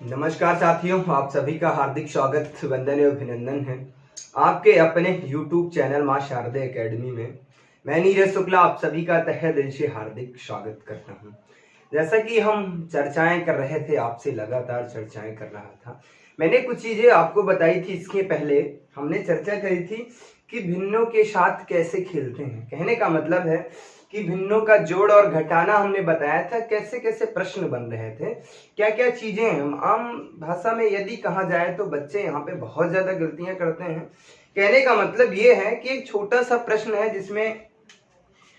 नमस्कार साथियों, आप सभी का हार्दिक स्वागत, वंदन एवं अभिनंदन है आपके अपने YouTube चैनल मां शारदे एकेडमी में। मैं नीरज शुक्ला आप सभी का तहे दिल से हार्दिक स्वागत करता हूं। जैसा कि हम चर्चाएं कर रहे थे, आपसे लगातार चर्चाएं कर रहा था। मैंने कुछ चीजें आपको बताई थी। इसके पहले हमने चर्चा करी थी कि भिन्नों के साथ कैसे खेलते हैं। कहने का मतलब है कि भिन्नों का जोड़ और घटाना हमने बताया था, कैसे कैसे प्रश्न बन रहे थे, क्या क्या चीजें हैं। आम भाषा में यदि कहा जाए तो बच्चे यहाँ पे बहुत ज्यादा गलतियां करते हैं। कहने का मतलब ये है कि एक छोटा सा प्रश्न है जिसमें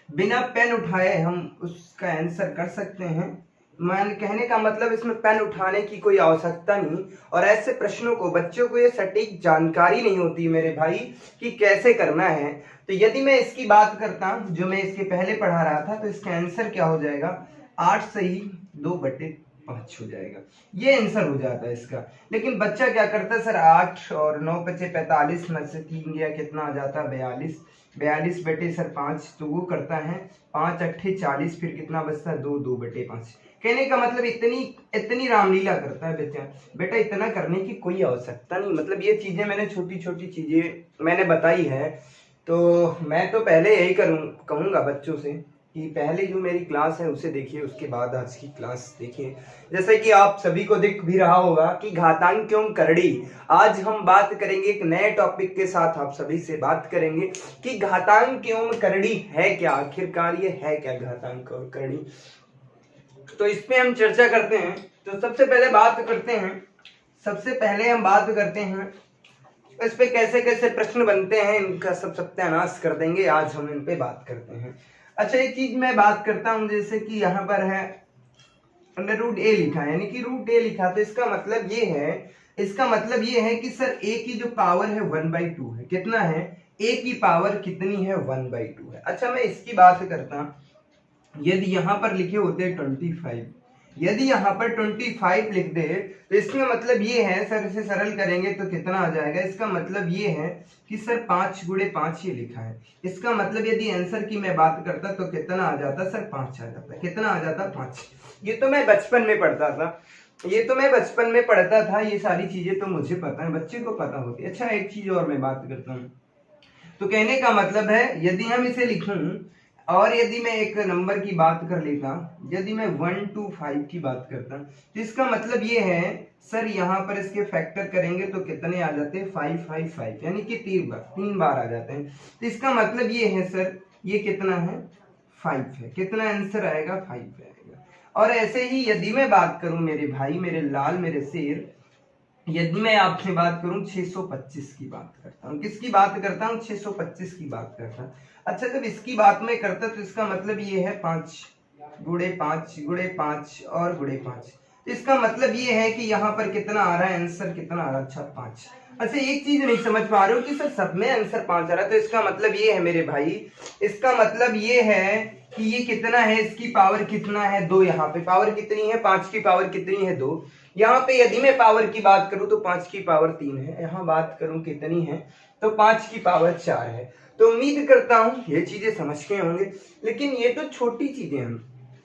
बिना पेन उठाए हम उसका आंसर कर सकते हैं। मान कहने का मतलब इसमें पेन उठाने की कोई आवश्यकता नहीं। और ऐसे प्रश्नों को बच्चों को ये सटीक जानकारी नहीं होती मेरे भाई कि कैसे करना है। तो यदि मैं इसकी बात करता हूं, जो मैं इसके पहले पढ़ा रहा था, तो इसका आंसर क्या हो जाएगा, 8 से ही 2/5 हो जाएगा। ये आंसर हो जाता है इसका। लेकिन बच्चा क्या करता है, सर 8 और 9 बचे 45 में से 3 गया, कितना आ जाता है 42। 42 बटे सर 5, तो वो करता है 5 अट्ठे 40, फिर कितना बचता है 2/5। कहने का मतलब इतनी रामलीला करता है बच्चा। बेटा इतना करने की कोई आवश्यकता नहीं। मतलब ये चीजें मैंने छोटी छोटी चीजें मैंने बताई है। तो मैं तो पहले यही कहूंगा बच्चों से कि पहले जो मेरी क्लास है उसे देखिए, उसके बाद आज की क्लास देखिए। जैसे कि आप सभी को दिख भी रहा होगा कि घातांक क्यों करड़ी। आज हम बात करेंगे एक नए टॉपिक के साथ, आप सभी से बात करेंगे कि घातांक क्यों करड़ी है क्या, आखिरकार ये है क्या घातांक और करड़ी। तो इस पे हम चर्चा करते हैं। तो सबसे पहले हम बात करते हैं इस पे कैसे कैसे प्रश्न बनते हैं, इनका सब सत्यानाश कर देंगे। आज हम इन पे बात करते हैं। अच्छा, एक चीज मैं बात करता हूं, जैसे कि यहाँ पर है √a लिखा है, यानी कि √a लिखा, तो इसका मतलब ये है कि सर a की जो पावर है 1/2 है। कितना है, a की पावर कितनी है, 1/2 है। अच्छा, मैं इसकी बात करता हूं। यदि यहाँ पर लिखे होते 25, यदि यहाँ पर 25 लिख दे तो इसका मतलब ये है, सर इसे सरल करेंगे तो कितना आ जाएगा। इसका मतलब ये है कि सर 5 × 5 ये लिखा है। इसका मतलब यदि आंसर की मैं बात करता तो कितना आ जाता, सर 5 आ जाता। कितना आ जाता, 5। ये तो मैं बचपन में पढ़ता था, ये सारी चीजें तो मुझे पता है, बच्चे को पता होती है। अच्छा, एक चीज और मैं बात करता हूँ। तो कहने का मतलब है यदि हम इसे लिखूं और यदि मैं एक नंबर की बात कर लेता, यदि मैं 1 to 5 की बात करता, तो इसका मतलब ये है सर यहाँ पर इसके फैक्टर करेंगे तो कितने आ जाते हैं, 5 5 5, यानी कि 3 बार आ जाते हैं। तो इसका मतलब ये है सर, ये कितना है, 5 है। कितना आंसर आएगा, 5 आएगा। और ऐसे ही यदि मैं बात करूं मेरे भाई, मेरे लाल, मेरे शेर, यदि मैं आपसे बात करूं 625 की बात करता हूं, किसकी बात करता हूं, 625 की बात करता हूं। अच्छा, जब इसकी बात में करता तो इसका मतलब ये है 5 × 5 × 5 और × 5। तो इसका मतलब ये है कि यहाँ पर कितना आ रहा है, आंसर कितना आ रहा है, अच्छा 5। अच्छा, एक चीज नहीं समझ पा रहे हो कि सर सब में आंसर 5 आ रहा है। तो इसका मतलब ये है मेरे भाई, इसका मतलब ये है कि ये कितना है, इसकी पावर कितना है, 2। यहाँ पे पावर कितनी है, 5 की पावर कितनी है, 2। यहाँ पे यदि मैं पावर की बात करूं तो 5 की पावर 3 है। यहाँ बात करूं कितनी है, तो 5 की पावर 4 है। तो उम्मीद करता हूं ये चीजें समझ के होंगे। लेकिन ये तो छोटी चीजें हैं,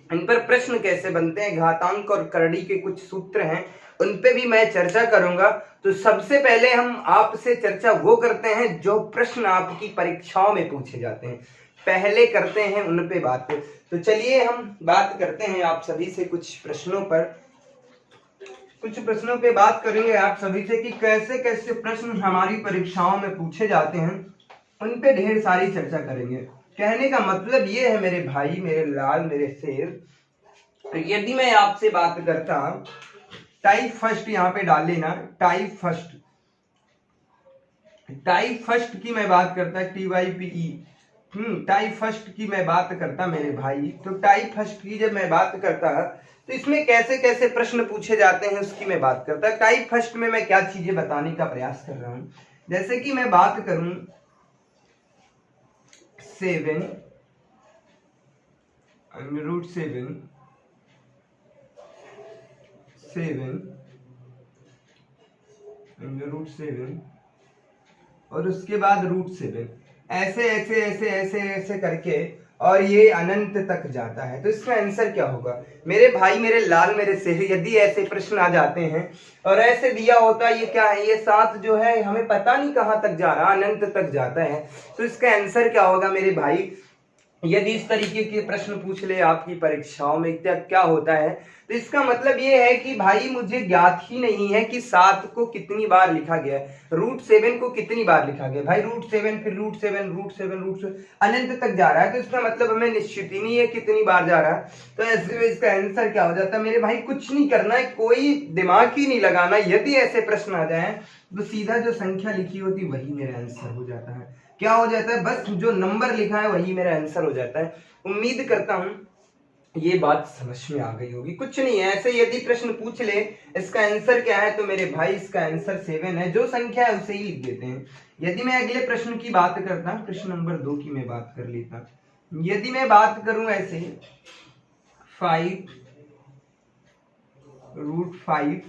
इन पर प्रश्न कैसे बनते हैं, घातांक और करड़ी के कुछ सूत्र हैं, उन पे भी मैं चर्चा करूंगा। तो सबसे पहले हम आपसे चर्चा वो करते हैं जो प्रश्न आपकी परीक्षाओं में पूछे जाते हैं, पहले करते हैं उन पे बात। तो चलिए हम बात करते हैं आप सभी से कुछ प्रश्नों पे बात करेंगे आप सभी से कि कैसे कैसे प्रश्न हमारी परीक्षाओं में पूछे जाते हैं, उन पे ढेर सारी चर्चा करेंगे। कहने का मतलब ये है मेरे भाई, मेरे लाल, मेरे शेर, यदि मैं आपसे बात करता, टाइप फर्स्ट यहाँ पे डाल लेना, टाइप फर्स्ट की मैं बात करता, TYPE, टाइप फर्स्ट की मैं बात करता मेरे भाई। तो टाइप फर्स्ट की जब मैं बात करता तो इसमें कैसे कैसे प्रश्न पूछे जाते हैं उसकी मैं बात करता। टाइप फर्स्ट में मैं क्या चीजें बताने का प्रयास कर रहा हूं, जैसे कि मैं बात करूं 7 √7 और उसके बाद √7, ऐसे ऐसे ऐसे ऐसे ऐसे करके और ये अनंत तक जाता है, तो इसका आंसर क्या होगा मेरे भाई मेरे लाल मेरे शेर? यदि ऐसे प्रश्न आ जाते हैं और ऐसे दिया होता ये क्या है, ये 7 जो है हमें पता नहीं कहां तक जा रहा, अनंत तक जाता है, तो इसका आंसर क्या होगा मेरे भाई? यदि इस तरीके के प्रश्न पूछ ले आपकी परीक्षाओं में क्या होता है, तो इसका मतलब ये है कि भाई मुझे ज्ञात ही नहीं है कि 7 को कितनी बार लिखा गया है, √7 को कितनी बार लिखा गया भाई, √7 फिर √7 अनंत तक जा रहा है, तो इसका मतलब हमें निश्चित ही नहीं है कितनी बार जा रहा है। तो ऐसे में इसका आंसर क्या हो जाता है मेरे भाई? कुछ नहीं करना है, कोई दिमाग ही नहीं लगाना। यदि ऐसे प्रश्न आ जाए तो सीधा जो संख्या लिखी होती वही मेरा आंसर हो जाता है। क्या हो जाता है? बस जो नंबर लिखा है वही मेरा आंसर हो जाता है। उम्मीद करता हूं ये बात समझ में आ गई होगी। कुछ नहीं है, ऐसे यदि प्रश्न पूछ ले इसका आंसर क्या है, तो मेरे भाई इसका आंसर 7 है, जो संख्या है उसे ही लिख देते हैं। यदि मैं अगले प्रश्न की बात करता हूं, प्रश्न नंबर 2 की मैं बात कर लेता हूं। यदि मैं बात करूं ऐसे 5 √5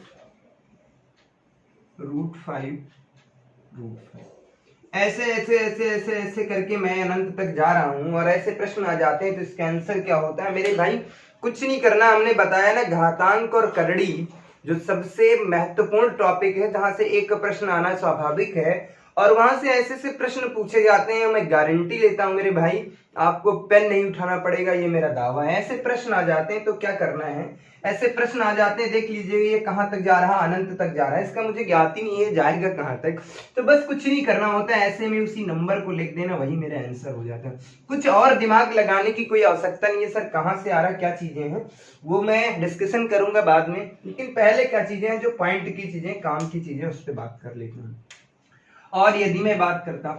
ऐसे ऐसे ऐसे ऐसे ऐसे करके मैं अनंत तक जा रहा हूं और ऐसे प्रश्न आ जाते हैं, तो इसका आंसर क्या होता है मेरे भाई? कुछ नहीं करना, हमने बताया ना, घातांक और करड़ी जो सबसे महत्वपूर्ण टॉपिक है, जहां से एक प्रश्न आना स्वाभाविक है और वहां से ऐसे से प्रश्न पूछे जाते हैं। मैं गारंटी लेता हूं मेरे भाई आपको पेन नहीं उठाना पड़ेगा, ये मेरा दावा है। ऐसे प्रश्न आ जाते हैं तो क्या करना है, ऐसे प्रश्न आ जाते हैं, देख लीजिए ये कहां तक जा रहा, अनंत तक जा रहा है, इसका मुझे ज्ञात ही नहीं है जाएगा कहां तक, तो बस कुछ नहीं करना होता है, ऐसे में उसी नंबर को लिख देना, वही मेरा आंसर हो जाता है। कुछ और दिमाग लगाने की कोई आवश्यकता नहीं है। सर कहां से आ रहा, क्या चीजें हैं, वो मैं डिस्कशन करूंगा बाद में, लेकिन पहले क्या चीजें हैं जो पॉइंट की चीजें, काम की चीजें, उस पर बात कर लेते हैं। और यदि मैं बात करता,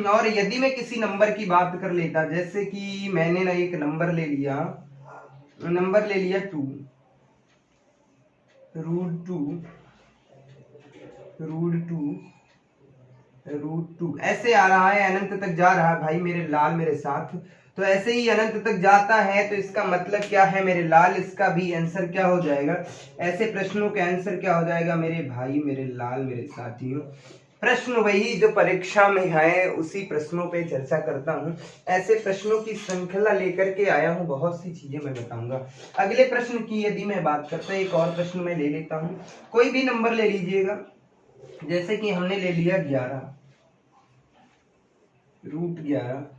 और यदि मैं किसी नंबर की बात कर लेता, जैसे कि मैंने ना एक नंबर ले लिया 2 √2 ऐसे आ रहा है, अनंत तक जा रहा है भाई मेरे लाल मेरे साथ, तो ऐसे ही अनंत तक जाता है, तो इसका मतलब क्या है मेरे लाल? इसका भी आंसर क्या हो जाएगा? ऐसे प्रश्नों का आंसर क्या हो जाएगा मेरे भाई मेरे लाल मेरे साथियों? प्रश्न वही जो परीक्षा में है, उसी प्रश्नों पे चर्चा करता हूँ। ऐसे प्रश्नों की श्रृंखला लेकर के आया हूँ, बहुत सी चीजें मैं बताऊंगा। अगले प्रश्न की यदि मैं बात करता हूँ, एक और प्रश्न मैं ले लेता हूँ, कोई भी नंबर ले लीजिएगा, जैसे कि हमने ले लिया 11 √11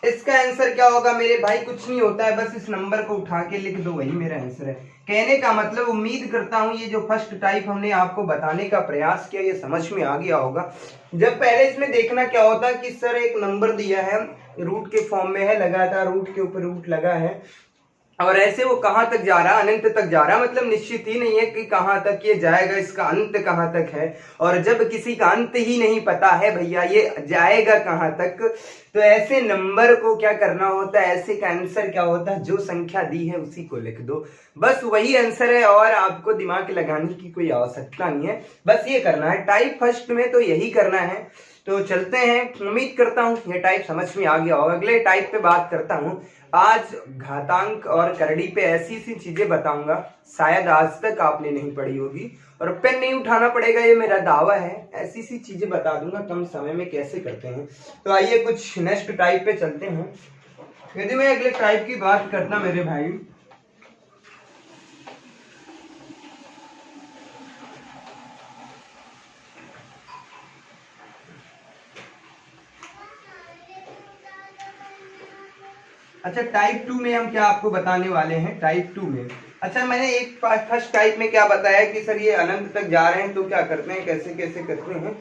इसका आंसर क्या होगा मेरे भाई? कुछ नहीं होता है, बस इस नंबर को उठा के लिख दो, वही मेरा आंसर है। कहने का मतलब, उम्मीद करता हूं ये जो फर्स्ट टाइप हमने आपको बताने का प्रयास किया, ये समझ में आ गया होगा। जब पहले इसमें देखना क्या होता है कि सर एक नंबर दिया है, रूट के फॉर्म में है, लगातार रूट के ऊपर रूट लगा है, और ऐसे वो कहां तक जा रहा, अनंत तक जा रहा, मतलब निश्चित ही नहीं है कि कहां तक ये जाएगा, इसका अंत कहां तक है। और जब किसी का अंत ही नहीं पता है भैया ये जाएगा कहां तक, तो ऐसे नंबर को क्या करना होता है, ऐसे का आंसर क्या होता है? जो संख्या दी है उसी को लिख दो, बस वही आंसर है, और आपको दिमाग लगाने की कोई आवश्यकता नहीं है, बस ये करना है। टाइप फर्स्ट में तो यही करना है। तो चलते हैं, उम्मीद करता हूं ये टाइप समझ में आ गया होगा। अगले टाइप पे बात करता हूं। आज घातांक और करड़ी पे ऐसी सी चीजें बताऊंगा, शायद आज तक आपने नहीं पढ़ी होगी, और पेन नहीं उठाना पड़ेगा, ये मेरा दावा है। ऐसी सी चीजें बता दूंगा कम समय में कैसे करते हैं। तो आइए कुछ नेक्स्ट टाइप पे चलते हैं। यदि मैं अगले टाइप की बात करता मेरे भाई, अच्छा टाइप 2 में हम क्या आपको बताने वाले हैं? टाइप 2 में, अच्छा मैंने एक फर्स्ट टाइप में क्या बताया कि सर ये अनंत तक जा रहे हैं, तो क्या करते हैं, कैसे कैसे करते हैं,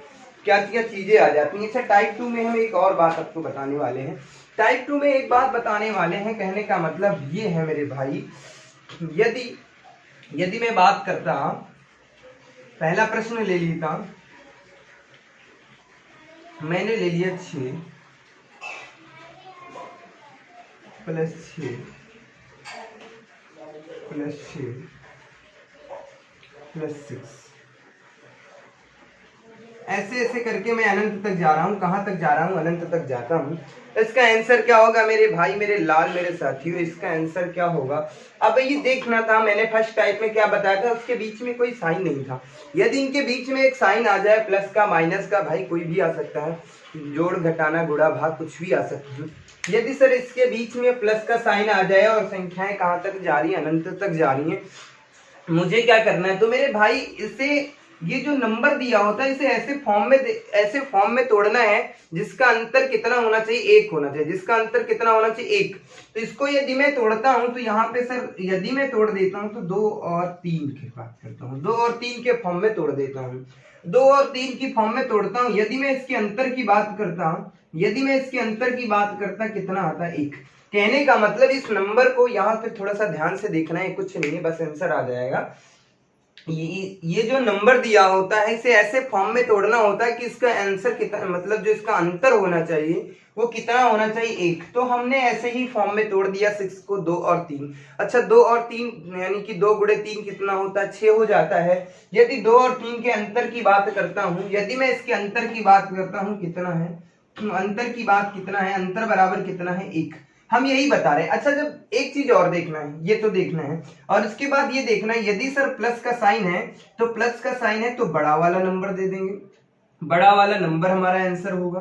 क्या क्या चीजें आ जाती हैं। अच्छा टाइप 2 में हम एक और बात आपको बताने वाले हैं। टाइप 2 में एक बात बताने वाले हैं, कहने का मतलब ये है मेरे भाई, यदि मैं बात करता, पहला प्रश्न ले लेता, मैंने ले लिया 6 + 6 + 6 + 6 ऐसे ऐसे करके मैं अनंत तक जा रहा हूँ। कहाँ तक जा रहा हूँ? अनंत तक जाता हूँ। इसका आंसर क्या होगा मेरे भाई, मेरे लाल, मेरे साथियों? इसका आंसर क्या होगा? अब ये देखना था, मैंने फर्स्ट टाइप में क्या बताया था, उसके बीच में कोई साइन नहीं था। यदि इनके बीच में एक साइन आ जाए, प्लस का माइनस का, भाई कोई भी आ सकता है, जोड़ घटाना गुणा भाग कुछ भी आ सकता है। यदि सर इसके बीच में प्लस का साइन आ जाए और संख्याएं कहाँ तक जा रही है? अनंत तक जा रही है। मुझे क्या करना है? तो मेरे भाई इसे, ये जो नंबर दिया होता है, इसे ऐसे फॉर्म में तोड़ना है जिसका अंतर कितना होना चाहिए? एक होना चाहिए। जिसका अंतर कितना होना चाहिए? एक। तो इसको यदि मैं तोड़ता हूं तो यहाँ पे सर यदि मैं तोड़ देता हूं तो 2 और 3 की बात करता हूँ, 2 और 3 के फॉर्म में तोड़ देता हूँ, 2 और 3 की फॉर्म में तोड़ता हूँ। यदि मैं इसके अंतर की बात करता हूँ, यदि मैं इसके अंतर की बात करता, कितना आता है? 1। कहने का मतलब इस नंबर को यहाँ पे थोड़ा सा ध्यान से देखना है, कुछ नहीं है, बस आंसर आ जाएगा। ये जो नंबर दिया होता है, इसे ऐसे फॉर्म में तोड़ना होता है कि इसका आंसर कितना, मतलब जो इसका अंतर होना चाहिए वो कितना होना चाहिए? 1। तो हमने ऐसे ही फॉर्म में तोड़ दिया 6 को, 2 और 3। अच्छा 2 और 3 यानी कि 2 गुणे 3 कितना होता है? 6 हो जाता है। यदि 2 और 3 के अंतर की बात करता हूँ, यदि मैं इसके अंतर की बात करता हूँ, कितना है अंतर की बात, कितना है अंतर? बराबर कितना है? 1। हम यही बता रहे हैं। अच्छा जब एक चीज और देखना है, ये तो देखना है, और इसके बाद ये देखना है, यदि सर प्लस का साइन है तो प्लस का साइन है तो बड़ा वाला नंबर दे देंगे, बड़ा वाला नंबर हमारा आंसर होगा।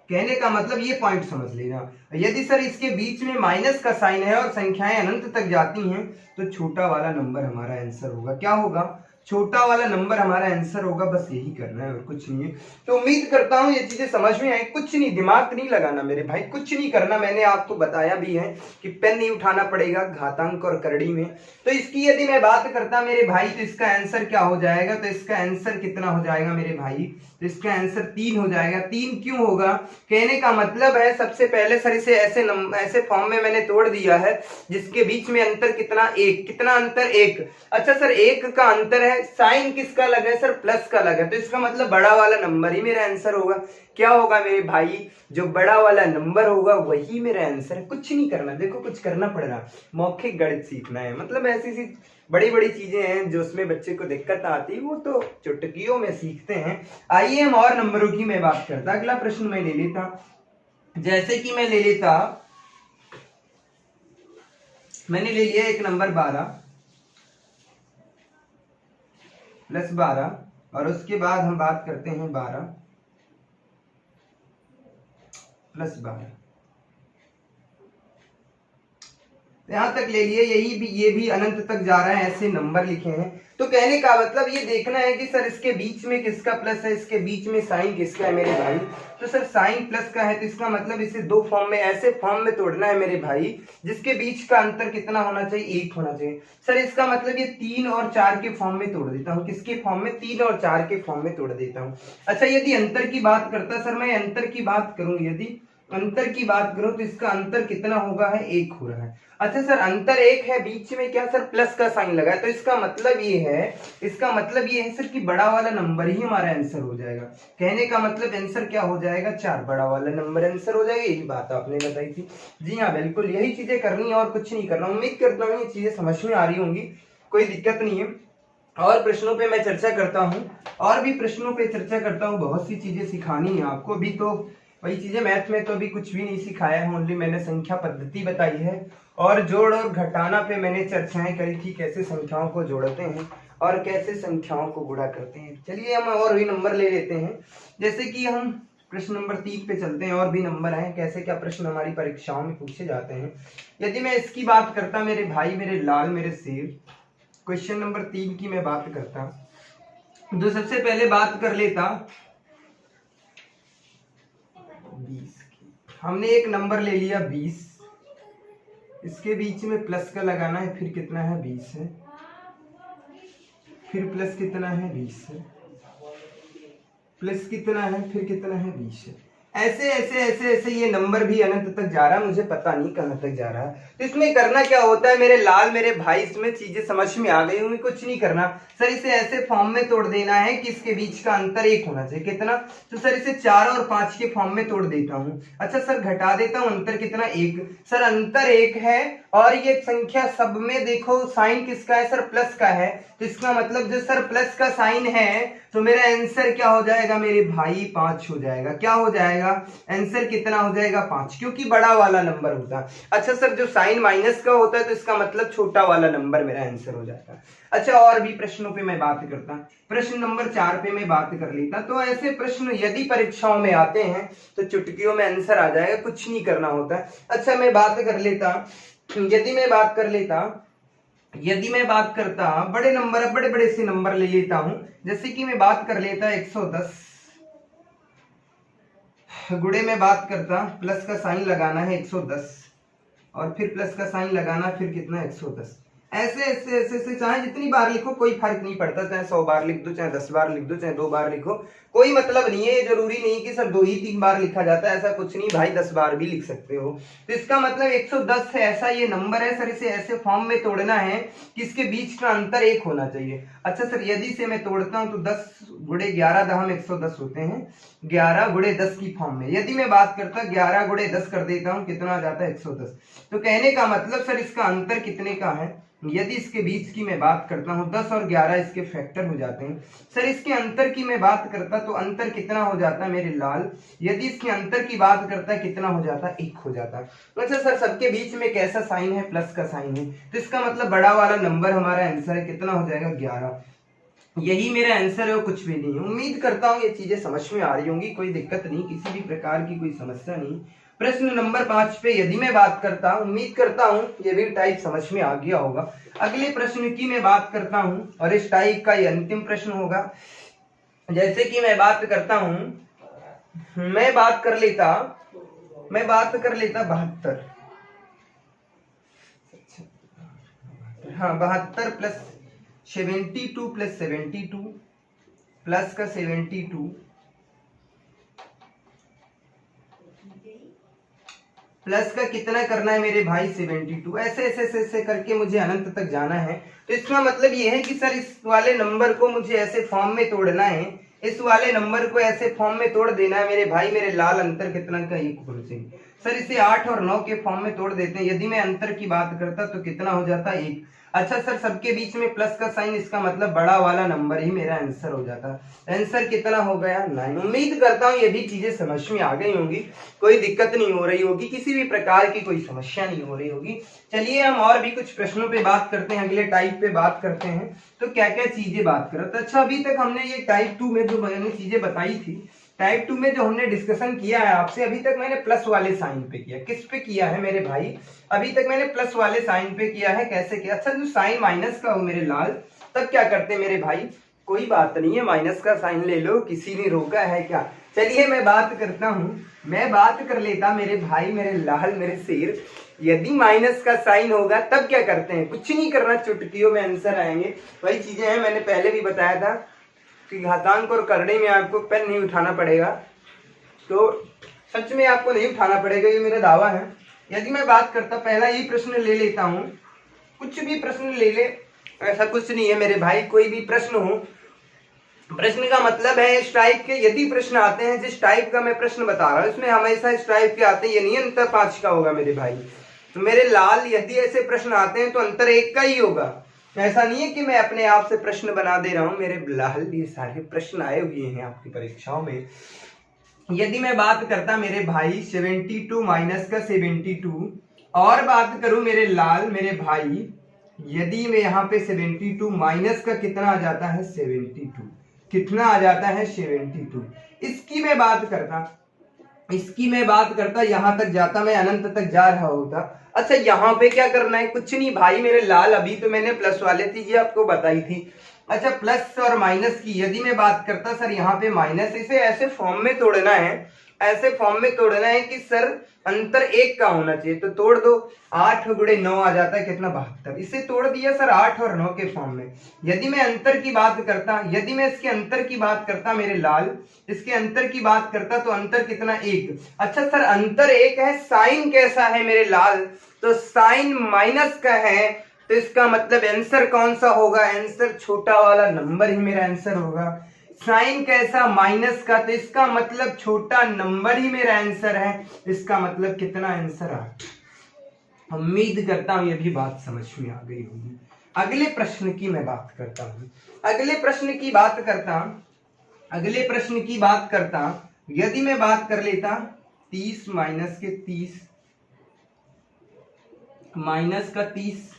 कहने का मतलब ये पॉइंट समझ लेना। यदि सर इसके बीच में माइनस का साइन है और संख्याएं अनंत तक जाती हैं तो छोटा वाला नंबर हमारा आंसर होगा। क्या होगा? छोटा वाला नंबर हमारा आंसर होगा। बस यही करना है और कुछ नहीं है। तो उम्मीद करता हूं ये चीजें समझ में आई। कुछ नहीं, दिमाग नहीं लगाना मेरे भाई, कुछ नहीं करना। मैंने आपको बताया भी है कि पेन नहीं उठाना पड़ेगा घातांक और करड़ी में। तो इसकी यदि मैं बात करता मेरे भाई तो इसका आंसर क्या हो जाएगा? तो इसका आंसर कितना हो जाएगा मेरे भाई? तो इसका आंसर 3 हो जाएगा। 3 क्यों होगा? कहने का मतलब है सबसे पहले सर इसे ऐसे फॉर्म में मैंने तोड़ दिया है जिसके बीच में अंतर कितना? 1। कितना अंतर? 1। अच्छा सर 1 का अंतर है, साइन किसका लगा है सर? प्लस का लगा है। तो इसका मतलब बड़ा वाला नंबर ही मेरा आंसर होगा। क्या होगा मेरे भाई? जो बड़ा वाला नंबर होगा वही मेरा आंसर है। कुछ नहीं करना, देखो कुछ करना पड़ रहा, मौखिक गणित सीखना है। मतलब ऐसी सी बड़ी बड़ी चीजें हैं जो उसमें बच्चे को दिक्कत आती है, वो तो चुटकियों में सीखते हैं। आइए हम और नंबरों की मैं बात करता। अगला प्रश्न मैं ले लेता, जैसे कि मैं ले लेता, मैंने ले लिया एक नंबर 12 प्लस 12, और उसके बाद हम बात करते हैं 12 प्लस 12। यहां तक ले लिए, ये भी अनंत तक जा रहा है, ऐसे नंबर लिखे हैं। तो कहने का मतलब ये देखना है कि सर इसके बीच में किसका प्लस है, इसके बीच में साइन किसका है मेरे भाई? तो सर साइन प्लस का है, तो इसका मतलब इसे दो फॉर्म में, ऐसे फॉर्म में तोड़ना है मेरे भाई जिसके बीच का अंतर कितना होना चाहिए? 1 होना चाहिए। सर इसका मतलब ये 3 और 4 के फॉर्म में तोड़ देता हूँ। किसके फॉर्म में? 3 और 4 के फॉर्म में तोड़ देता हूँ। अच्छा यदि अंतर की बात करता, सर मैं अंतर की बात करूं, यदि अंतर की बात करूं तो इसका अंतर कितना होगा? है 1 हो रहा है। अच्छा सर अंतर 1 है, बीच में क्या सर? प्लस का साइन लगा है। तो इसका मतलब ये है, इसका मतलब ये है सर कि बड़ा वाला नंबर ही हमारा आंसर हो जाएगा। कहने का मतलब आंसर क्या हो जाएगा? 4। बड़ा वाला नंबर आंसर हो जाएगा। यही बात आपने बताई थी। जी हाँ बिल्कुल यही चीजें करनी है और कुछ नहीं करना। उम्मीद करता हूँ ये चीजें समझ में आ रही होंगी, कोई दिक्कत नहीं है। और प्रश्नों पे मैं चर्चा करता हूँ, और भी प्रश्नों पे चर्चा करता हूँ। बहुत सी चीजें सिखानी है आपको भी, तो वही चीजें मैथ में तो अभी कुछ भी नहीं सिखाया है, ओनली मैंने संख्या पद्धति बताई है और जोड़ और घटाना पे मैंने चर्चाएं करी थी, कैसे संख्याओं को जोड़ते हैं और कैसे संख्याओं को गुणा करते हैं। चलिए हम और भी नंबर ले लेते हैं, जैसे कि हम प्रश्न नंबर 3 पे चलते हैं। और भी नंबर हैं, कैसे क्या प्रश्न हमारी परीक्षाओं में पूछे जाते हैं। यदि मैं इसकी बात करता मेरे भाई, मेरे लाल, मेरे शेर, क्वेश्चन नंबर 3 की मैं बात करता, तो सबसे पहले बात कर लेता 20 की। हमने एक नंबर ले लिया 20, इसके बीच में प्लस का लगाना है, फिर कितना है? 20 है, फिर प्लस कितना है? 20 है, प्लस कितना है? फिर कितना है? 20 है। ऐसे ऐसे ऐसे ऐसे ये नंबर भी अनंत तक जा रहा है, मुझे पता नहीं कहां तक जा रहा है। तो इसमें करना क्या होता है मेरे लाल, मेरे भाई? इसमें चीजें समझ में आ गई होंगी। कुछ नहीं करना सर, इसे ऐसे फॉर्म में तोड़ देना है कि इसके बीच का अंतर 1 होना चाहिए। कितना? तो सर इसे 4 और 5 के फॉर्म में तोड़ देता हूँ। अच्छा सर घटा देता हूँ, अंतर कितना? 1। सर अंतर 1 है और ये संख्या सब में देखो साइन किसका है सर, प्लस का है, तो इसका मतलब जो सर प्लस का साइन है तो मेरा आंसर क्या हो जाएगा मेरे भाई 5 हो जाएगा। क्या हो जाएगा आंसर, कितना हो जाएगा 5, क्योंकि बड़ा वाला नंबर होता है। अच्छा सर जो साइन माइनस का होता है तो इसका मतलब छोटा वाला नंबर मेरा आंसर हो जाता है। अच्छा और भी प्रश्नों पे मैं बात करता हूँ, प्रश्न नंबर 4 पे मैं बात कर लेता। तो ऐसे प्रश्न यदि परीक्षाओं में आते हैं तो चुटकियों में आंसर आ जाएगा, कुछ नहीं करना होता है। अच्छा मैं बात कर लेता, यदि मैं बात करता बड़े नंबर, बड़े बड़े से नंबर ले लेता हूं, जैसे कि मैं बात कर लेता 110 गुणे में बात करता, प्लस का साइन लगाना है 110 और फिर प्लस का साइन लगाना, फिर कितना 110। ऐसे ऐसे ऐसे ऐसे चाहे जितनी बार लिखो कोई फर्क नहीं पड़ता, चाहे 100 बार लिख दो, चाहे 10 बार लिख दो, चाहे 2 बार लिखो, कोई मतलब नहीं है। ये जरूरी नहीं कि सर 2 ही 3 बार लिखा जाता है, ऐसा कुछ नहीं भाई, 10 बार भी लिख सकते हो। तो इसका मतलब 110 है, ऐसा ये नंबर है सर, इसे ऐसे फॉर्म में तोड़ना है कि इसके बीच का अंतर 1 होना चाहिए। अच्छा सर यदि से मैं तोड़ता हूं तो 10 गुणे 11 दहम 110 होते हैं, 11 गुणे 10 की फॉर्म में। यदि मैं बात करता 11 गुणे 10 कर देता हूं, कितना आ जाता है 110। तो कहने का मतलब सर इसका अंतर कितने का है, यदि इसके बीच की मैं बात करता हूं 10 और 11 इसके फैक्टर हो जाते हैं। सर इसके अंतर की मैं बात करता तो अंतर कितना हो जाता है मेरे लाल, यदि इसके अंतर की बात करता कितना हो जाता, 1 हो जाता। अच्छा सर सबके बीच में कैसा साइन है, प्लस का साइन है, तो इसका मतलब बड़ा वाला नंबर हमारा आंसर है, कितना हो जाएगा 11। यही मेरा आंसर है, वो कुछ भी नहीं है। उम्मीद करता हूँ ये चीजें समझ में आ रही होंगी, कोई दिक्कत नहीं, किसी भी प्रकार की कोई समस्या नहीं। प्रश्न नंबर 5 पे यदि मैं बात करता हूँ, उम्मीद करता हूँ ये भी टाइप समझ में आ गया होगा। अगले प्रश्न की मैं बात करता हूँ और इस टाइप का ये अंतिम प्रश्न होगा। जैसे कि मैं बात करता हूँ, मैं बात कर लेता 72, हाँ 72 प्लस 72 प्लस 72 प्लस का 72 प्लस का कितना करना है मेरे भाई 72। ऐसे ऐसे ऐसे ऐसे करके मुझे अनंत तक जाना है। तो इसका मतलब ये है कि सर इस वाले नंबर को मुझे ऐसे फॉर्म में तोड़ना है, इस वाले नंबर को ऐसे फॉर्म में तोड़ देना है मेरे भाई, मेरे लाल। अंतर कितना का 1 पहुंचेंगे सर, इसे 8 और 9 के फॉर्म में तोड़ देते हैं। यदि मैं अंतर की बात करता तो कितना हो जाता 1। अच्छा सर सबके बीच में प्लस का साइन, इसका मतलब बड़ा वाला नंबर ही मेरा आंसर हो जाता। आंसर कितना हो गया 9। उम्मीद करता हूँ ये भी चीजें समझ में आ गई होंगी, कोई दिक्कत नहीं हो रही होगी, किसी भी प्रकार की कोई समस्या नहीं हो रही होगी। चलिए हम और भी कुछ प्रश्नों पे बात करते हैं, अगले टाइप पे बात करते हैं। तो क्या क्या चीजें बात करते। अच्छा अभी तक हमने ये टाइप 2 में जो मैंने चीजें बताई थी, टाइप 2 में जो हमने डिस्कशन किया है आपसे, अभी तक मैंने प्लस वाले साइन पे किया। किस पे किया है मेरे भाई, अभी तक मैंने प्लस वाले साइन पे किया है। कैसे किया, अच्छा जो साइन माइनस का हो मेरे लाल, तब क्या करते हैं मेरे भाई, कोई बात नहीं है, माइनस का साइन ले लो, किसी ने रोका है क्या। चलिए मैं बात करता हूं, मैं बात कर लेता मेरे भाई, मेरे लाल, मेरे शेर। यदि माइनस का साइन होगा तब क्या करते हैं, कुछ नहीं करना, चुटकियों में आंसर आएंगे। वही चीजें हैं, मैंने पहले भी बताया था कि घातांक और करने में आपको पेन नहीं उठाना पड़ेगा, तो सच में आपको नहीं उठाना पड़ेगा, ये मेरा दावा है। यदि मैं बात करता, पहला यही प्रश्न ले लेता हूं, कुछ भी प्रश्न ले ले, ऐसा कुछ नहीं है मेरे भाई, कोई भी प्रश्न हो, प्रश्न का मतलब है इस टाइप के यदि प्रश्न आते हैं, जिस टाइप का मैं प्रश्न बता रहा हूं इसमें हमेशा इस टाइप के आते हैं, ये नहीं अंतर 5 का होगा मेरे भाई। तो मेरे लाल यदि ऐसे प्रश्न आते हैं तो अंतर 1 का ही होगा। ऐसा नहीं है कि मैं अपने आप से प्रश्न बना दे रहा हूं मेरे लाल, ये सारे प्रश्न आए हुए हैं आपकी परीक्षाओं में। यदि मैं बात करता मेरे भाई 72 माइनस का 72, और बात करूं मेरे लाल मेरे भाई, यदि मैं यहाँ पे 72 माइनस का कितना आ जाता है 72, कितना आ जाता है 72, इसकी मैं बात करता, यहां तक जाता, मैं अनंत तक जा रहा होता। अच्छा यहाँ पे क्या करना है, कुछ नहीं भाई मेरे लाल, अभी तो मैंने प्लस वाले चीजें आपको बताई थी। अच्छा प्लस और माइनस की यदि मैं बात करता, सर यहाँ पे माइनस, इसे ऐसे फॉर्म में तोड़ना है, ऐसे फॉर्म में तोड़ना है कि सर अंतर 1 का होना चाहिए। तो तोड़ दो, 8 गुणे 9 आ जाता है कितना 72, इसे तोड़ दिया सर 8 और 9 के फॉर्म में। यदि मैं अंतर की बात करता, यदि मैं इसके अंतर की बात करता मेरे लाल, इसके अंतर की बात करता तो अंतर कितना 1। अच्छा सर अंतर 1 है, साइन कैसा है मेरे लाल, तो साइन माइनस का है, तो इसका मतलब आंसर कौन सा होगा, आंसर छोटा वाला नंबर ही मेरा आंसर होगा। साइन कैसा, माइनस का, तो इसका मतलब छोटा नंबर ही मेरा आंसर है, इसका मतलब कितना आंसर 8। उम्मीद करता हूं ये भी बात समझ में आ गई होगी। अगले प्रश्न की मैं बात करता हूँ। अगले प्रश्न की बात करता यदि मैं बात कर लेता 30 माइनस के 30 माइनस का 30,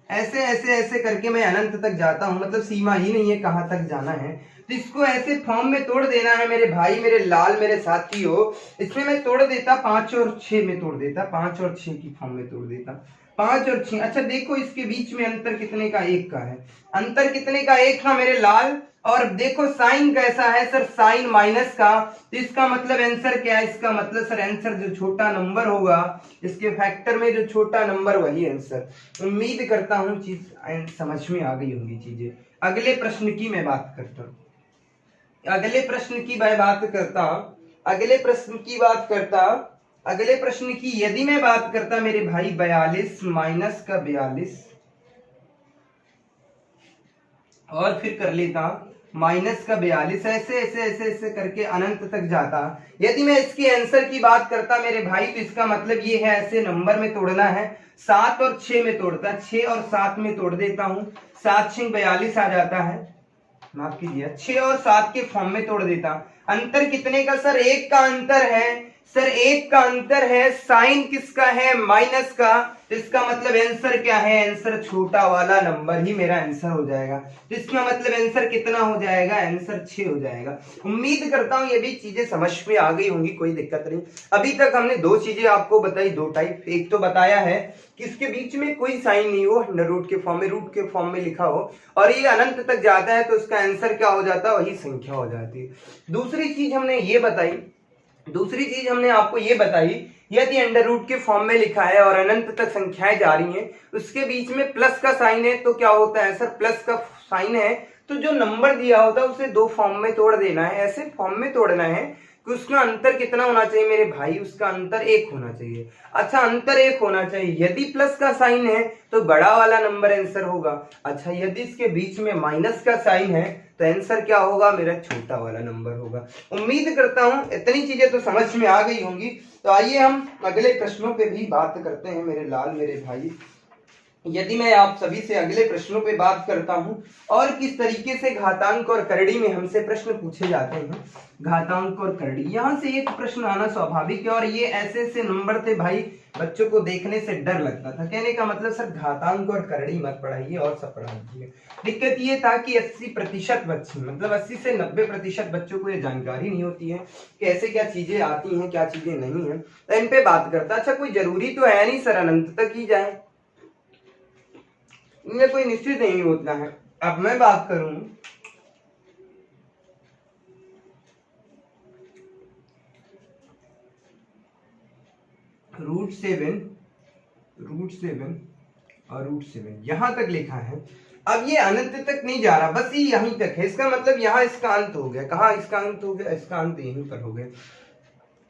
ऐसे ऐसे ऐसे करके मैं अनंत तक जाता हूं, मतलब सीमा ही नहीं है कहां तक जाना है। तो इसको ऐसे फॉर्म में तोड़ देना है मेरे भाई, मेरे लाल, मेरे साथियों। इसमें मैं तोड़ देता 5 और 6 में तोड़ देता, 5 और 6 की फॉर्म में तोड़ देता, 5 और 6। अच्छा देखो इसके बीच में अंतर कितने का, 1 का है। अंतर कितने का, 1 का मेरे लाल। और देखो साइन कैसा है सर, साइन माइनस का। तो इसका मतलब आंसर क्या है, इसका मतलब सर आंसर जो छोटा नंबर होगा इसके फैक्टर में जो छोटा नंबर वही आंसर। उम्मीद करता हूं चीज समझ में आ गई होंगी चीजें। अगले प्रश्न की मैं बात करता हूं। अगले प्रश्न की यदि मैं बात करता मेरे भाई 42 माइनस का 42, और फिर कर लेता माइनस का 42, ऐसे ऐसे ऐसे ऐसे करके अनंत तक जाता। यदि मैं इसके आंसर की बात करता मेरे भाई, तो इसका मतलब ये है ऐसे नंबर में तोड़ना है। 7 और 6 में तोड़ता, 6 और 7 में तोड़ देता हूं, 7 6 42 आ जाता है, माफ कीजिए 6 और 7 के फॉर्म में तोड़ देता। अंतर कितने का सर, 1 का अंतर है सर, 1 का अंतर है। साइन किसका है, माइनस का। तो इसका मतलब आंसर क्या है, आंसर छोटा वाला नंबर ही मेरा आंसर हो जाएगा। तो इसका मतलब आंसर कितना हो जाएगा, आंसर 6 हो जाएगा। उम्मीद करता हूं ये भी चीजें समझ में आ गई होंगी, कोई दिक्कत नहीं। अभी तक हमने 2 चीजें आपको बताई, 2 टाइप। एक तो बताया है कि इसके बीच में कोई साइन नहीं हो, अंडर रूट के फॉर्म में लिखा हो, और ये अनंत तक जाता है तो उसका आंसर क्या हो जाता है, वही संख्या हो जाती है। दूसरी चीज हमने आपको ये बताई, यदि अंडर रूट के फॉर्म में लिखा है और अनंत तक संख्याएं जा रही हैं, उसके बीच में प्लस का साइन है, तो क्या होता है सर, प्लस का साइन है तो जो नंबर दिया होता है उसे 2 फॉर्म में तोड़ देना है। ऐसे फॉर्म में तोड़ना है कि उसका अंतर कितना होना चाहिए मेरे भाई, उसका अंतर 1 होना चाहिए। अच्छा अंतर 1 होना चाहिए। यदि प्लस का साइन है तो बड़ा वाला नंबर आंसर होगा। अच्छा यदि इसके बीच में माइनस का साइन है तो आंसर क्या होगा, मेरा छोटा वाला नंबर होगा। उम्मीद करता हूं इतनी चीजें तो समझ में आ गई होंगी। तो आइए हम अगले प्रश्नों पे भी बात करते हैं मेरे लाल, मेरे भाई। यदि मैं आप सभी से अगले प्रश्नों पे बात करता हूं, और किस तरीके से घातांक और करड़ी में हमसे प्रश्न पूछे जाते हैं। घातांक और करड़ी, यहां से एक प्रश्न आना स्वाभाविक है, और ये ऐसे ऐसे नंबर थे भाई, बच्चों को देखने से डर लगता था। कहने का मतलब सर घातांक और करड़ी मत पढ़ाइए और सब पढ़ाइए। दिक्कत ये था कि 80% बच्चे, मतलब 80 से 90% बच्चों को ये जानकारी नहीं होती है कि ऐसे क्या चीजें आती हैं, क्या चीजें नहीं है। तो इन पे बात करता। अच्छा कोई जरूरी तो है नहीं सर अनंत तक ही जाए, इनमें कोई निश्चित नहीं होता है। अब मैं बात करूं √7 और √7 यहां तक लिखा है। अब ये अनंत तक नहीं जा रहा, बस ये यहीं तक है। इसका मतलब यहाँ इसका अंत हो गया। कहाँ इसका अंत हो गया, इसका अंत यहीं पर हो गया।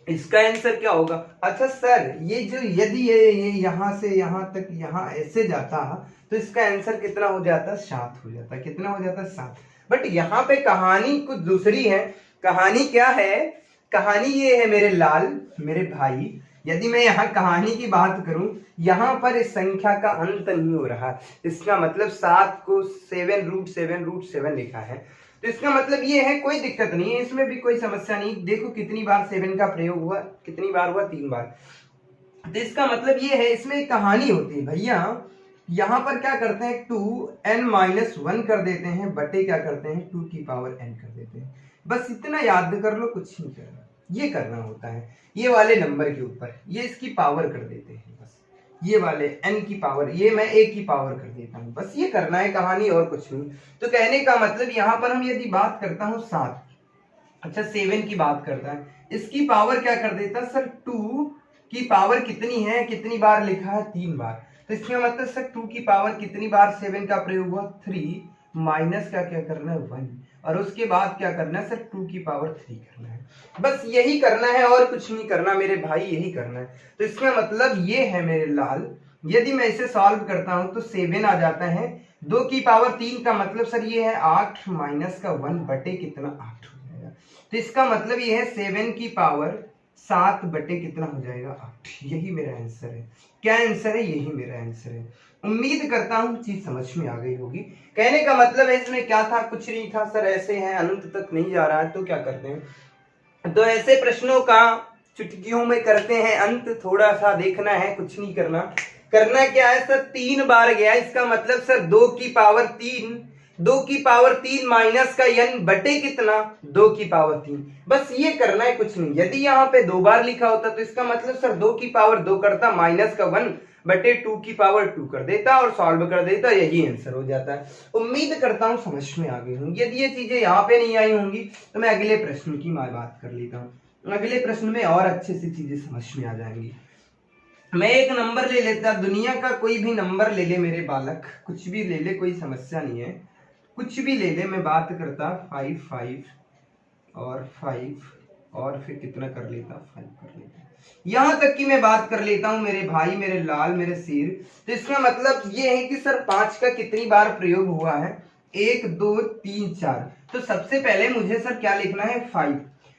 इसका आंसर क्या होगा। अच्छा सर ये जो यदि ये यहां से यहां तक यहां ऐसे जाता तो इसका आंसर कितना हो जाता, 7 हो जाता। कितना हो जाता, 7। बट यहाँ पे कहानी कुछ दूसरी है। कहानी क्या है, कहानी ये है मेरे लाल, मेरे भाई। यदि मैं यहाँ कहानी की बात करूं, यहाँ पर इस संख्या का अंत नहीं हो रहा। इसका मतलब 7 को 7 लिखा है। तो इसका मतलब ये है, कोई दिक्कत नहीं है, इसमें भी कोई समस्या नहीं। देखो कितनी बार 7 का प्रयोग हुआ, कितनी बार हुआ, 3 बार। तो इसका मतलब ये है, इसमें एक कहानी होती है भैया। यहां पर क्या करते हैं, 2n-1 कर देते हैं, बटे क्या करते हैं, 2 की पावर n कर देते हैं। बस इतना याद कर लो, कुछ नहीं करना। ये करना होता है, ये वाले नंबर के ऊपर ये इसकी पावर कर देते हैं। बस ये वाले n की पावर, ये मैं a की पावर कर देता हूं। बस ये करना है, कहानी और कुछ नहीं। तो कहने का मतलब यहाँ पर हम यदि बात करता हूं 7, अच्छा 7 की बात करता है, इसकी पावर क्या कर देता सर, 2 की पावर कितनी है, कितनी बार लिखा है, 3 बार। तो इसका मतलब सर 2 की पावर कितनी बार 7 का प्रयोग हुआ, 3, माइनस का क्या करना है, 1, और उसके बाद क्या करना है सर, 2 की पावर 3 करना है। बस यही करना है और कुछ नहीं करना मेरे भाई, यही करना है। तो इसका मतलब ये है मेरे लाल, यदि मैं इसे सॉल्व करता हूं तो 7 आ जाता है। 2 की पावर 3 का मतलब सर ये है 8 माइनस का 1 बटे कितना, 8 हो जाएगा। तो इसका मतलब ये है 7 की पावर 7 बटे कितना हो जाएगा, 8। यही मेरा आंसर है। क्या आंसर है, यही मेरा आंसर है। उम्मीद करता हूँ चीज समझ में आ गई होगी। कहने का मतलब है इसमें क्या था, कुछ नहीं था सर, ऐसे हैं, अनंत तक नहीं जा रहा है तो क्या करते हैं, तो ऐसे प्रश्नों का चुटकियों में करते हैं अंत। थोड़ा सा देखना है, कुछ नहीं करना। करना क्या है सर, 3 बार गया, इसका मतलब सर 2 की पावर 3, 2 की पावर 3 माइनस का n बटे कितना, 2 की पावर 3। बस ये करना है, कुछ नहीं। यदि यहाँ पे 2 बार लिखा होता तो इसका मतलब सर 2 की पावर 2 करता, माइनस का 1 बटे 2 की पावर 2 कर देता और सॉल्व कर देता, यही आंसर हो जाता है। उम्मीद करता हूं समझ में आ गई होंगी। यदि ये चीजें यहाँ पे नहीं आई होंगी तो मैं अगले प्रश्न की बात कर लेता हूँ। अगले प्रश्न में और अच्छे से चीजें समझ में आ जाएंगी। मैं एक नंबर ले लेता, दुनिया का कोई भी नंबर ले ले मेरे बालक, कुछ भी ले ले, कोई समस्या नहीं है, कुछ भी ले ले। मैं बात करता 5 5 और 5 और फिर कितना कर लेता, 5 कर लेता, यहां तक कि मैं बात कर लेता हूं मेरे भाई, मेरे लाल, मेरे सिर। तो इसका मतलब ये है कि सर 5 का कितनी बार प्रयोग हुआ है, 1 2 3 4। तो सबसे पहले मुझे सर क्या लिखना है, 5।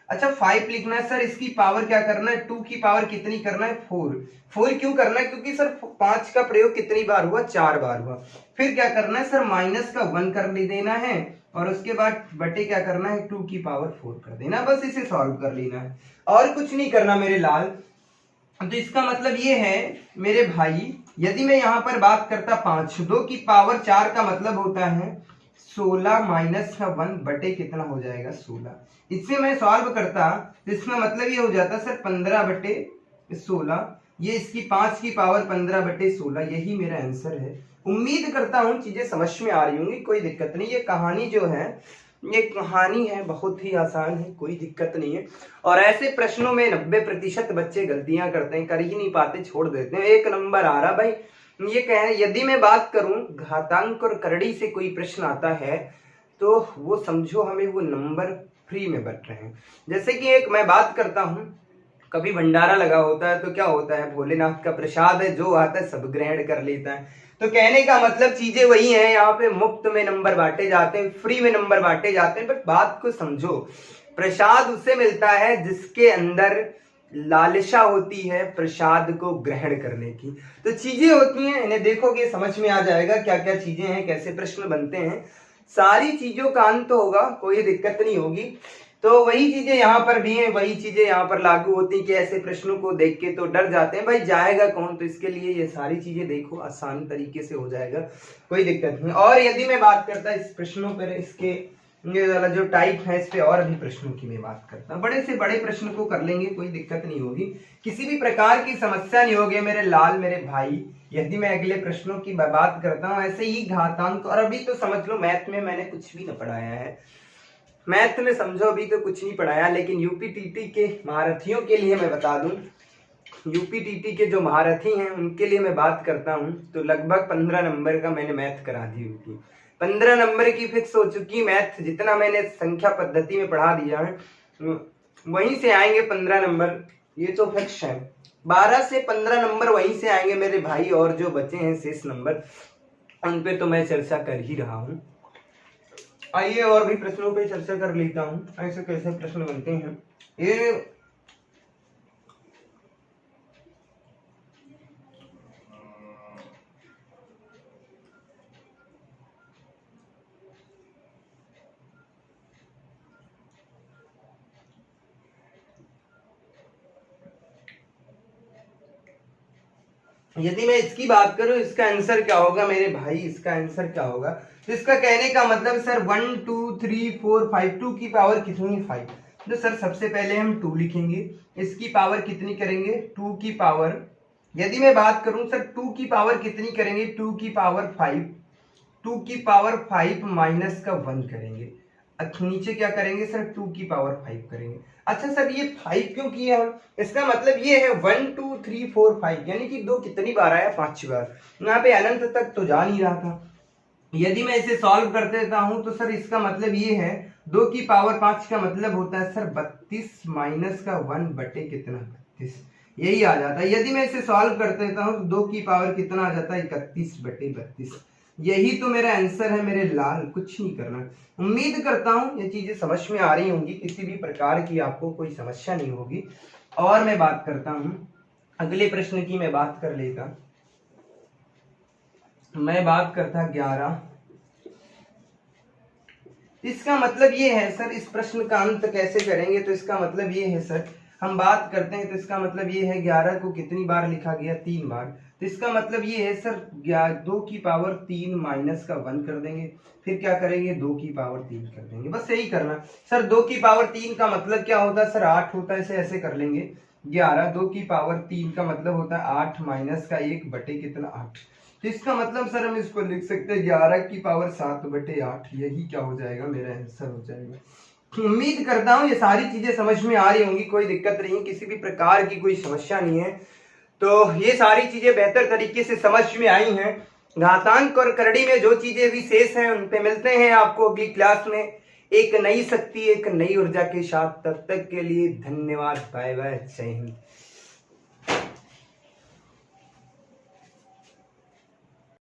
अच्छा 5 लिखना है सर, इसकी पावर क्या करना है, 2 की पावर कितनी करना है, 4। 4 क्यों करना है, क्योंकि सर 5 का प्रयोग कितनी बार हुआ, 4 बार हुआ। फिर क्या करना है सर, माइनस का 1 कर देना है और उसके बाद बटे क्या करना है, 2 की पावर 4 कर देना। बस इसे सॉल्व कर लेना है और कुछ नहीं करना मेरे लाल। तो इसका मतलब ये है मेरे भाई, यदि मैं यहां पर बात करता 5, 2 की पावर 4 का मतलब होता है 16 माइनस का 1 बटे कितना हो जाएगा, 16। इससे मैं सॉल्व करता तो इसका मतलब ये हो जाता सर 15 बटे 16, ये इसकी 5 की पावर 15 बटे 16, यही मेरा आंसर है। उम्मीद करता हूं चीजें समझ में आ रही होंगी, कोई दिक्कत नहीं। ये कहानी जो है, ये कहानी है, बहुत ही आसान है, कोई दिक्कत नहीं है। और ऐसे प्रश्नों में 90% बच्चे गलतियां करते हैं, कर ही नहीं पाते, छोड़ देते हैं। 1 नंबर आ रहा भाई, ये कह, यदि मैं बात करूं घातांक और करड़ी से कोई प्रश्न आता है तो वो समझो हमें वो नंबर फ्री में बट रहे हैं। जैसे कि एक मैं बात करता हूं, कभी भंडारा लगा होता है तो क्या होता है, भोलेनाथ का प्रसाद है, जो आता है सब ग्रहण कर लेता है। तो कहने का मतलब चीजें वही हैं, यहाँ पे मुफ्त में नंबर बांटे जाते हैं, फ्री में नंबर बांटे जाते हैं। बट बात को समझो, प्रसाद उससे मिलता है जिसके अंदर लालसा होती है प्रसाद को ग्रहण करने की। तो चीजें होती हैं, इन्हें देखोगे समझ में आ जाएगा क्या क्या चीजें हैं, कैसे प्रश्न बनते हैं। सारी चीजों का अंत होगा, कोई दिक्कत नहीं होगी। तो वही चीजें यहाँ पर भी हैं, वही चीजें यहाँ पर लागू होती हैं कि ऐसे प्रश्नों को देख के तो डर जाते हैं, भाई जाएगा कौन। तो इसके लिए ये सारी चीजें देखो, आसान तरीके से हो जाएगा, कोई दिक्कत नहीं। और यदि मैं बात करता इस प्रश्नों पर, इसके ये वाला जो टाइप है, इस पे और भी प्रश्नों की मैं बात करता हूँ। बड़े से बड़े प्रश्न को कर लेंगे, कोई दिक्कत नहीं होगी, किसी भी प्रकार की समस्या नहीं होगी मेरे लाल, मेरे भाई। यदि मैं अगले प्रश्नों की बात करता हूँ, ऐसे ही घातांक। और अभी तो समझ लो मैथ में मैंने कुछ भी न पढ़ाया है, मैथ में समझो अभी तो कुछ नहीं पढ़ाया। लेकिन यूपीटीटी के महारथियों के लिए मैं बता दूं, यूपीटीटी के जो महारथी हैं उनके लिए मैं बात करता हूं, तो लगभग 15 नंबर का मैंने मैथ करा दी होगी। 15 नंबर की फिक्स हो चुकी मैथ, जितना मैंने संख्या पद्धति में पढ़ा दिया है वहीं से आएंगे 15 नंबर, ये तो फिक्स है। 12 से 15 नंबर वहीं से आएंगे मेरे भाई, और जो बचे हैं शेष नंबर उन पे तो मैं चर्चा कर ही रहा हूँ। आइए और भी प्रश्नों पे चर्चा कर लेता हूँ, ऐसे कैसे प्रश्न बनते हैं ये। यदि मैं इसकी बात करूं, इसका आंसर क्या होगा मेरे भाई, इसका आंसर क्या होगा। तो इसका कहने का मतलब सर 1 2 3 4 5, 2 की पावर कितनी है, 5। तो सर सबसे पहले हम 2 लिखेंगे, इसकी पावर कितनी करेंगे, 2 की पावर। यदि मैं बात करूं सर 2 की पावर कितनी करेंगे, 2 की पावर 5, 2 की पावर 5 माइनस का 1 करेंगे। नीचे क्या करेंगे सर, 2 की पावर 5 करेंगे। अच्छा सर ये 5 क्यों किया हम, इसका मतलब ये है 1 2 3 4 5, यानी कि 2 कितनी बार आया, 5 बार। यहाँ पे अनंत तक तो जा नहीं रहा था। यदि मैं इसे सॉल्व कर देता हूं तो सर इसका मतलब ये है 2 की पावर 5 का मतलब होता है सर 32 माइनस का 1 बटे कितना, 32, यही आ जाता है। यदि मैं इसे सॉल्व कर देता हूं तो 2 की पावर कितना आ जाता है, 31 बटे 32, यही तो मेरा आंसर है मेरे लाल, कुछ नहीं करना। उम्मीद करता हूं ये चीजें समझ में आ रही होंगी, किसी भी प्रकार की आपको कोई समस्या नहीं होगी। और मैं बात करता हूं अगले प्रश्न की मैं बात कर लेता, मैं बात करता 11। इसका मतलब ये है सर, इस प्रश्न का अंत कैसे करेंगे, तो इसका मतलब ये है सर, हम बात करते हैं तो इसका मतलब ये है 11 को कितनी बार लिखा गया, 3 बार। तो इसका मतलब ये है सर 2 की पावर 3 माइनस का 1 कर देंगे, फिर क्या करेंगे 2 की पावर 3 कर देंगे, बस यही करना सर। 2 की पावर 3 का मतलब क्या होता है सर, 8 होता है, इसे ऐसे कर लेंगे 11, 2 की पावर 3 का मतलब होता है 8 माइनस का 1 बटे कितना 8। तो इसका मतलब सर हम इसको लिख सकते हैं 11 की पावर 7 बटे 8, यही क्या हो जाएगा, मेरा आंसर हो जाएगा। उम्मीद करता हूं ये सारी चीजें समझ में आ रही होंगी, कोई दिक्कत नहीं, किसी भी प्रकार की कोई समस्या नहीं है। तो ये सारी चीजें बेहतर तरीके से समझ में आई हैं। घातांक और करड़ी में जो चीजें भी शेष हैं उन पे मिलते हैं आपको अगली क्लास में एक नई शक्ति, एक नई ऊर्जा के साथ। तब तक के लिए धन्यवाद, बाय बाय, जय हिंद।